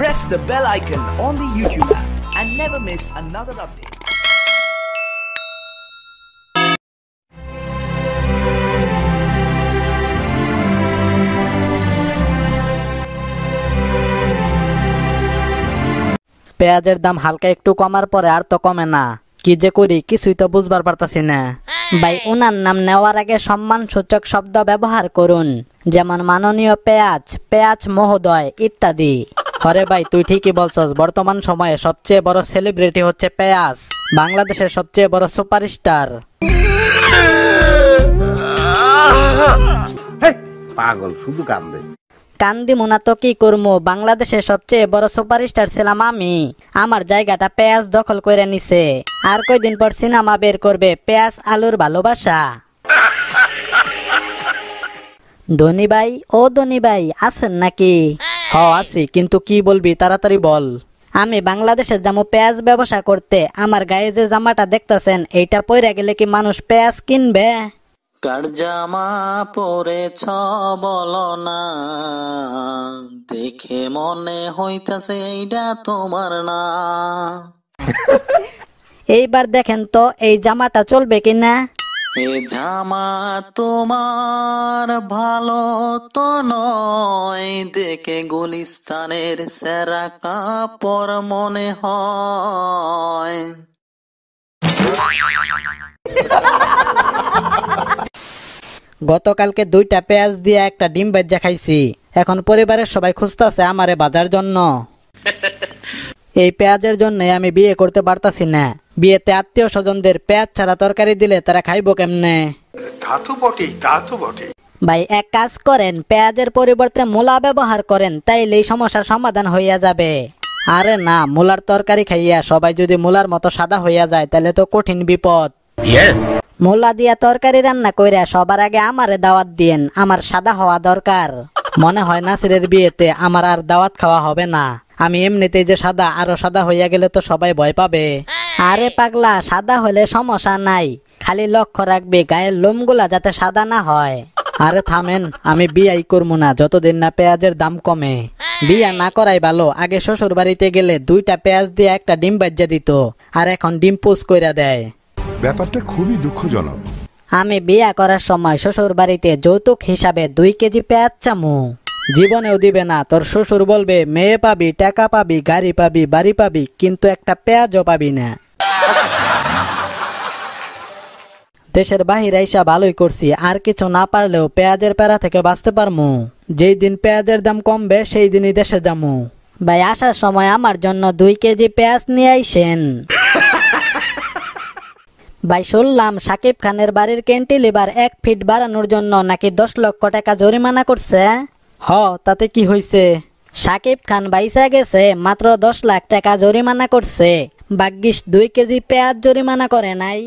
Press the bell icon on the YouTube app and never miss another update. পেঁয়াজের দাম হালকা একটু কমার পরে আর তো কমে না, কি যে করি কিছুই তো বুঝবার পারতাছি না। ভাই উনার নাম নেওয়ার আগে সম্মান সূচক শব্দ ব্যবহার করুন, যেমন মাননীয় পেঁয়াজ, পেঁয়াজ মহোদয় ইত্যাদি। হরে ভাই তুই ঠিকই বলছস, বর্তমান সময়ে সবচেয়ে বড় সেলিব্রিটি হচ্ছে পেঁয়াজ, বাংলাদেশের সবচেয়ে বড় সুপারস্টার। পাগল শুধু কান্দে। কান্দি মুনা তো কি করবো, বাংলাদেশের সবচেয়ে বড় সুপারস্টার ছিলাম আমি, আমার জায়গাটা পেঁয়াজ দখল করে নিছে। আর কয়দিন পর সিনেমা বের করবে পেঁয়াজ আলুর ভালোবাসা। ধনী ভাই, ও ধনী ভাই আছেন নাকি? হ আছি, কিন্তু কি বলবি তাড়াতাড়ি বল। আমি বাংলাদেশে যাবো পেঁয়াজ ব্যবসা করতে, আমার গায়ে যে জামাটা দেখতেছেন এইটা পরে গেলে কি মানুষ পেঁয়াজ কিনবে? কার জামা পরেছ বলো না, দেখে মনে হইতাছে এইটা তোমার না। এইবার দেখেন তো এই জামাটা চলবে কিনা। এ জামা তোমার ভালো তো নয়, দেখে গুলিস্তানের সেরা কাপড় মনে হয়। গতকালকে 2টা পেঁয়াজ দিয়ে একটা ডিম ভাজা খাইছি, এখন পরিবারের সবাই খুঁজতেছে আমারে বাজার জন্য। এই পেঁয়াজের জন্য আমি বিয়ে করতে পারতাছি না, বিয়েতে আত্মীয় স্বজনদের পেঁয়াজ ছাড়া তরকারি দিলে তারা খাইবো কেমনে? ভাই এক কাজ করেন, পেঁয়াজের পরিবর্তে মূলা ব্যবহার করেন, তাইলে এই সমস্যার সমাধান হইয়া যাবে। আরে না, মূলার তরকারি খাইয়া সবাই যদি মূলার মতো সাদা হইয়া যায় তাহলে তো কঠিন বিপদ। মূলা দিয়া তরকারি রান্না কইরা সবার আগে আমারে দাওয়াত দিয়েন, আমার সাদা হওয়া দরকার। মনে হয় নাসিরের বিয়েতে আমার আর দাওয়াত খাওয়া হবে না, আমি এমনিতেই যে সাদা, আরো সাদা হইয়া গেলে তো সবাই ভয় পাবে। আরে পাগলা, সাদা হলে সমস্যা নাই, খালি লক্ষ্য রাখবি গায়ের লোমগুলা যাতে সাদা না হয়। আরে থামেন, আমি বিয়াই করবো না যতদিন না পেঁয়াজের দাম কমে। বিয়া না করাই ভালো, আগে শ্বশুর বাড়িতে গেলে 2টা পেঁয়াজ দিয়ে একটা ডিম ভাজা দিত, আর এখন ডিম পোস্ট কইরা দেয়। ব্যাপারটা খুবই দুঃখজনক। আমি বিয়া করার সময় শ্বশুর বাড়িতে যৌতুক হিসাবে 2 কেজি পেঁয়াজ চামু, জীবনেও দিবে না। তোর শ্বশুর বলবে মেয়ে পাবি, টাকা পাবি, গাড়ি পাবি, বাড়ি পাবি, কিন্তু একটা পেঁয়াজও পাবি না। দেশের বাহিরে আইসা ভালোই করছি, আর কিছু না পারলেও পেঁয়াজের প্যারা থেকে বাঁচতে পারমু। যেই দিন পেঁয়াজের দাম কমবে সেই দিনই দেশে যামু। ভাই আসার সময় আমার জন্য 2 কেজি পেঁয়াজ নিয়ে আইসেন। ভাই শুনলাম শাকিব খানের বাড়ির ক্যান্টিলিভার 1 ফিট বাড়ানোর জন্য নাকি 10 লক্ষ টাকা জরিমানা করছে। হ, তাতে কি হইছে? শাকিব খান বাইসা গেছে, মাত্র 10 লাখ টাকা জরিমানা করছে, ভাগ্যিস 2 কেজি পেঁয়াজ জরিমানা করে নাই।